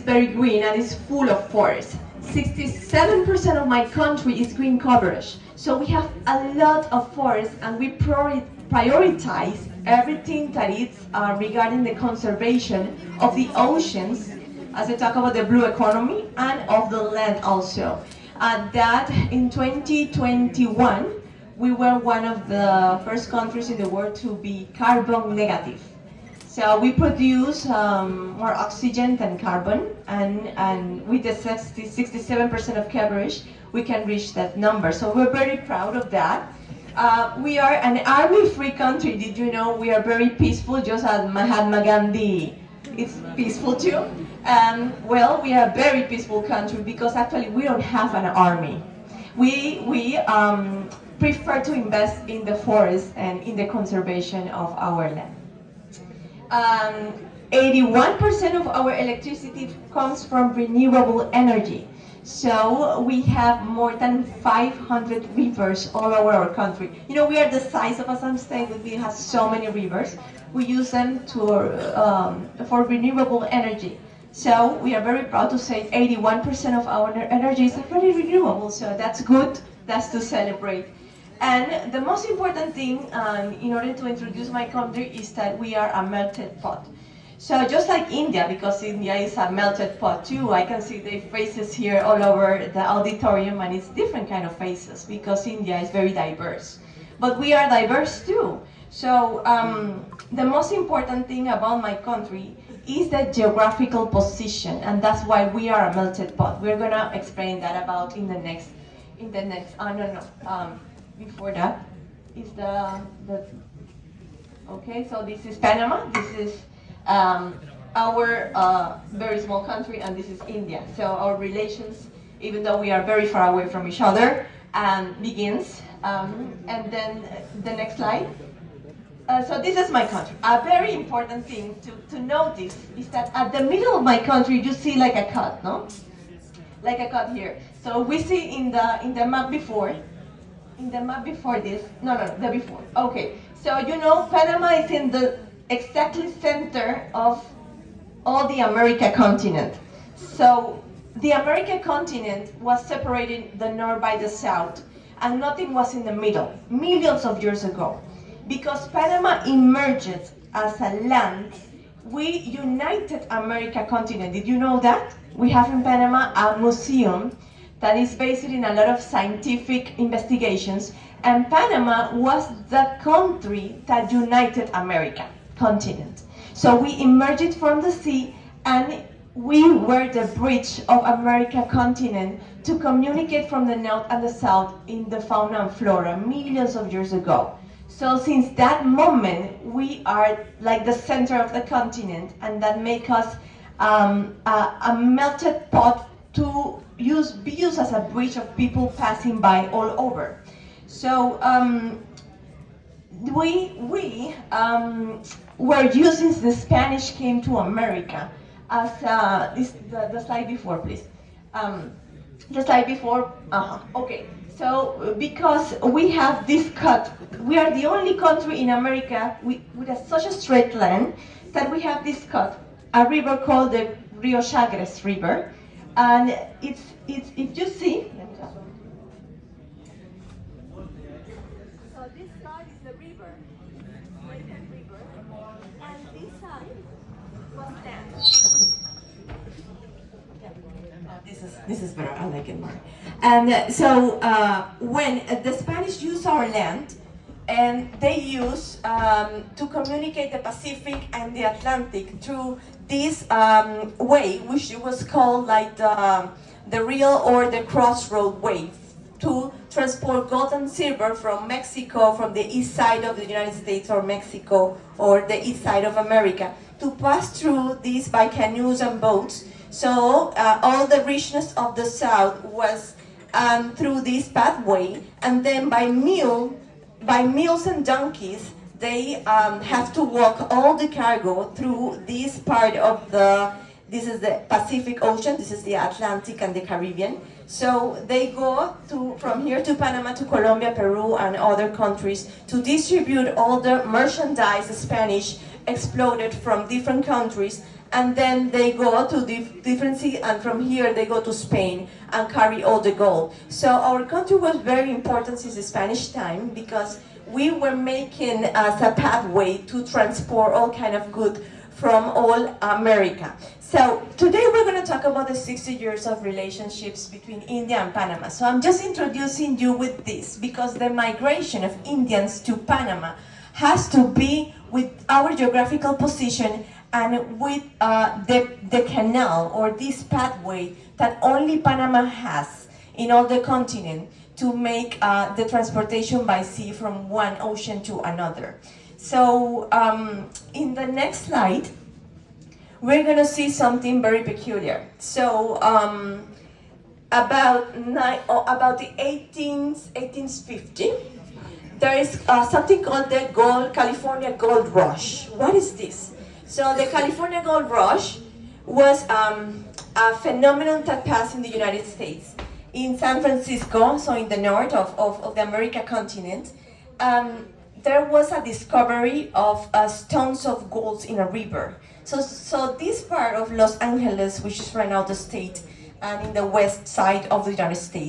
very green and is full of forests. 67% of my country is green coverage. So we have a lot of forests, and we prioritize everything that is regarding the conservation of the oceans, as I talk about the blue economy, and of the land also. That in 2021, we were one of the first countries in the world to be carbon negative. So we produce more oxygen than carbon, and with the 67% of coverage, we can reach that number. So we're very proud of that. We are an army-free country. Did you know we are very peaceful, just as Mahatma Gandhi is peaceful too? Well, we are a very peaceful country because actually we don't have an army. We prefer to invest in the forest and in the conservation of our land. 81% of our electricity comes from renewable energy. So we have more than 500 rivers all over our country. You know, we are the size of Assam State, but we have so many rivers. We use them for renewable energy. So we are very proud to say 81% of our energy is very renewable. So that's good. That's to celebrate. And the most important thing in order to introduce my country is that we are a melted pot. So just like India, because India is a melted pot too, I can see the faces here all over the auditorium, and it's different kind of faces because India is very diverse. But we are diverse too. So the most important thing about my country is the geographical position, and that's why we are a melted pot. We're gonna explain that about in the next, before that is okay, so this is Panama, this is our very small country, and this is India. So our relations, even though we are very far away from each other, begins. And then the next slide. So this is my country. A very important thing to notice is that at the middle of my country, you see like a cut, no? Like a cut here. So we see in the map before, the before. Okay, so you know Panama is in the exactly center of all the America continent. So the America continent was separated the north by the south, and nothing was in the middle, millions of years ago. Because Panama emerged as a land, we united America continent. Did you know that? We have in Panama a museum that is based in a lot of scientific investigations, and Panama was the country that united America continent. So we emerged from the sea, and we were the bridge of America continent to communicate from the north and the south in the fauna and flora millions of years ago. So since that moment, we are like the center of the continent, and that makes us a melted pot to be used as a bridge of people passing by all over. So we were used since the Spanish came to America as the slide before, please. The slide before. Okay. So because we have this cut, we are the only country in America with such a straight line that we have this cut, a river called the Rio Chagres River, and it's if you see. So this side is the river, and this side was land. This is better. I like it more. And so when the Spanish used our land, and they used to communicate the Pacific and the Atlantic through this way, which was called like the Real or the Crossroad Way, to transport gold and silver from Mexico, from the east side of the United States or Mexico, or the east side of America, to pass through these by canoes and boats. So all the richness of the South was through this pathway, and then by mules and donkeys, they have to walk all the cargo through this part of this is the Pacific Ocean, this is the Atlantic and the Caribbean. So they go from here to Panama, to Colombia, Peru, and other countries to distribute all the merchandise Spanish exploded from different countries, and then they go to different cities, and from here they go to Spain and carry all the gold. So our country was very important since the Spanish time because we were making as a pathway to transport all kind of good from all America. So today we're going to talk about the 60 years of relationships between India and Panama. So I'm just introducing you with this because the migration of Indians to Panama has to be with our geographical position and with the canal or this pathway that only Panama has in all the continent to make the transportation by sea from one ocean to another. So in the next slide, we're going to see something very peculiar. So about the 1850, there is something called the California Gold Rush. What is this? So the California Gold Rush was a phenomenon that passed in the United States. In San Francisco, so in the north of the American continent, there was a discovery of stones of gold in a river. So this part of Los Angeles, which is right now the state, and in the west side of the United States,